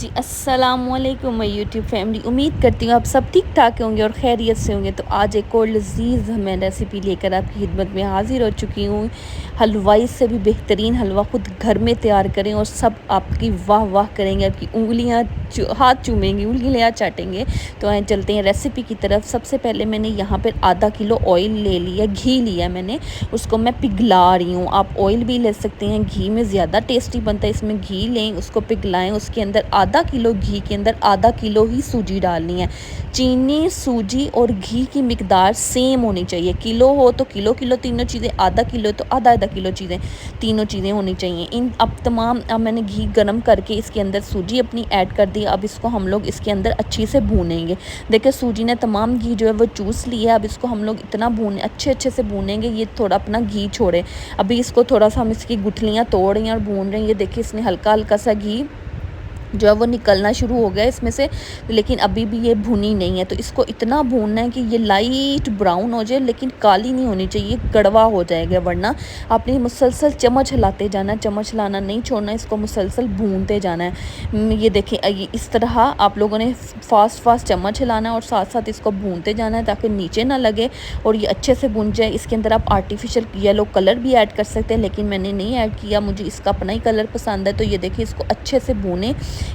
जी अस्सलामुअलैकुम my YouTube family. उम्मीद करती हूँ आप सब ठीक ठाक होंगे और खैरियत से होंगे। तो आज एक और लजीज़ मैं रेसिपी लेकर आपकी खिदमत में हाज़िर हो चुकी हूँ। हलवाई से भी बेहतरीन हलवा खुद घर में तैयार करें और सब आपकी वाह वाह करेंगे, आपकी उंगलियाँ हाथ चूमेंगी, उंगलियाँ चाटेंगे। तो आए चलते हैं रेसिपी की तरफ। सबसे पहले मैंने यहाँ पर आधा किलो ऑयल ले लिया, घी लिया मैंने, उसको मैं पिघला रही हूँ। आप ऑयल भी ले सकते हैं, घी में ज़्यादा टेस्टी बनता है। इसमें घी लें, उसको पिघलाएं। उसके अंदर आधा किलो घी के अंदर आधा किलो ही सूजी डालनी है। चीनी, सूजी और घी की मिकदार सेम होनी चाहिए। किलो हो तो किलो किलो तीनों चीज़ें, आधा किलो तो आधा आधा किलो चीज़ें, तीनों चीज़ें होनी चाहिए। अब मैंने घी गर्म करके इसके अंदर सूजी अपनी ऐड कर दी। अब इसको हम लोग इसके अंदर अच्छी से भूनेंगे। देखिए सूजी ने तमाम घी जो है वो चूस लिया। अब इसको हम लोग इतना अच्छे से भूनेंगे ये थोड़ा अपना घी छोड़े। अभी इसको थोड़ा सा हम इसकी गुठलियाँ तोड़ रहे हैं और भून रहे हैं। ये देखिए इसने हल्का हल्का सा घी जो है वो निकलना शुरू हो गया इसमें से, लेकिन अभी भी ये भुनी नहीं है। तो इसको इतना भूनना है कि ये लाइट ब्राउन हो जाए, लेकिन काली नहीं होनी चाहिए, कड़वा हो जाएगा। वरना आपने मुसलसल चम्मच हिलाते जाना, चम्मच हिलाना नहीं छोड़ना, इसको मुसलसल भूनते जाना है। ये देखें इस तरह आप लोगों ने फास्ट चम्मच हिलाना है और साथ साथ इसको भूनते जाना है ताकि नीचे ना लगे और ये अच्छे से भुन जाए। इसके अंदर आप आर्टिफिशियल येलो कलर भी ऐड कर सकते हैं, लेकिन मैंने नहीं ऐड किया, मुझे इसका अपना ही कलर पसंद है। तो ये देखिए इसको अच्छे से भूने,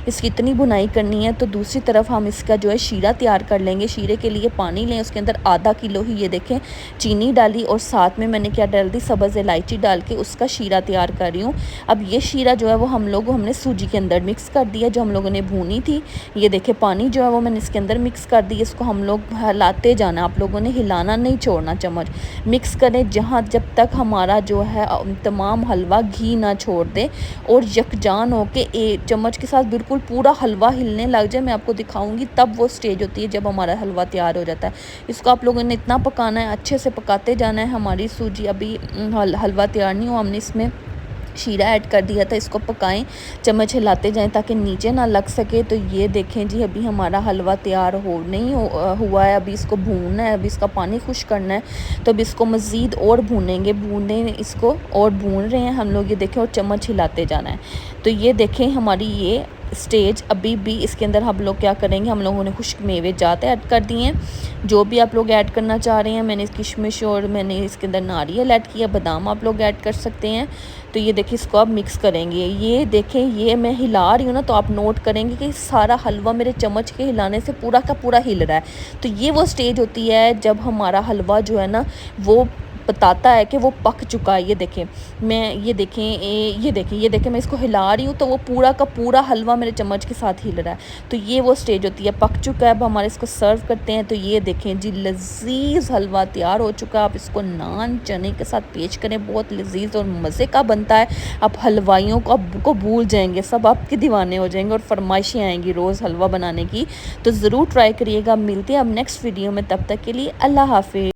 इसकी इतनी बुनाई करनी है। तो दूसरी तरफ हम इसका जो है शीरा तैयार कर लेंगे। शीरे के लिए पानी लें, उसके अंदर आधा किलो ही ये देखें चीनी डाली और साथ में मैंने क्या डाल दी, सब्ज़ इलायची डाल के उसका शीरा तैयार कर रही हूँ। अब ये शीरा जो है वो हमने सूजी के अंदर मिक्स कर दिया जो हम लोगों ने भूनी थी। ये देखें पानी जो है वो मैंने इसके अंदर मिक्स कर दी। इसको हम लोग हिलाते जाना, आप लोगों ने हिलाना नहीं छोड़ना, चम्मच मिक्स करें जब तक हमारा जो है तमाम हलवा घी ना छोड़ दे और यकजान हो के चम्मच के साथ बिल्कुल पूरा हलवा हिलने लग जाए। मैं आपको दिखाऊंगी तब वो स्टेज होती है जब हमारा हलवा तैयार हो जाता है। इसको आप लोगों ने इतना पकाना है, अच्छे से पकाते जाना है। हमारी सूजी अभी हलवा तैयार नहीं हुआ, हमने इसमें शीरा ऐड कर दिया था। इसको पकाएं, चम्मच हिलाते जाएं ताकि नीचे ना लग सके। तो ये देखें जी अभी हमारा हलवा तैयार हुआ है। अभी इसको भूनना है, अभी इसका पानी खुश करना है। तो अभी इसको मज़ीद और भूनें इसको, और भून रहे हैं हम लोग। ये देखें और चम्मच हिलाते जाना है। तो ये देखें हमारी ये स्टेज अभी भी इसके अंदर हम लोग क्या करेंगे, हम लोगों ने खुश्क मेवे जात ऐड कर दिए हैं। जो भी आप लोग ऐड करना चाह रहे हैं, मैंने किशमिश और मैंने इसके अंदर नारियल ऐड किया, बादाम आप लोग ऐड कर सकते हैं। तो ये देखिए इसको अब मिक्स करेंगे। ये देखें ये मैं हिला रही हूँ ना, तो आप नोट करेंगे कि सारा हलवा मेरे चम्मच के हिलाने से पूरा का पूरा हिल रहा है। तो ये वो स्टेज होती है जब हमारा हलवा जो है ना वो बताता है कि वो पक चुका है। ये देखें ये देखें मैं इसको हिला रही हूँ तो वो पूरा का पूरा हलवा मेरे चम्मच के साथ हिल रहा है। तो ये वो स्टेज होती है, पक चुका है। अब हमारे इसको सर्व करते हैं। तो ये देखें जी लजीज़ हलवा तैयार हो चुका है। आप इसको नान चने के साथ पेश करें, बहुत लजीज़ और मज़े का बनता है। आप हलवाइयों को भूल जाएंगे, सब आपके दीवाने हो जाएंगे और फरमाइशें आएंगी रोज़ हलवा बनाने की। तो ज़रूर ट्राई करिएगा। मिलते हैं अब नेक्स्ट वीडियो में, तब तक के लिए अल्लाह हाफिज़।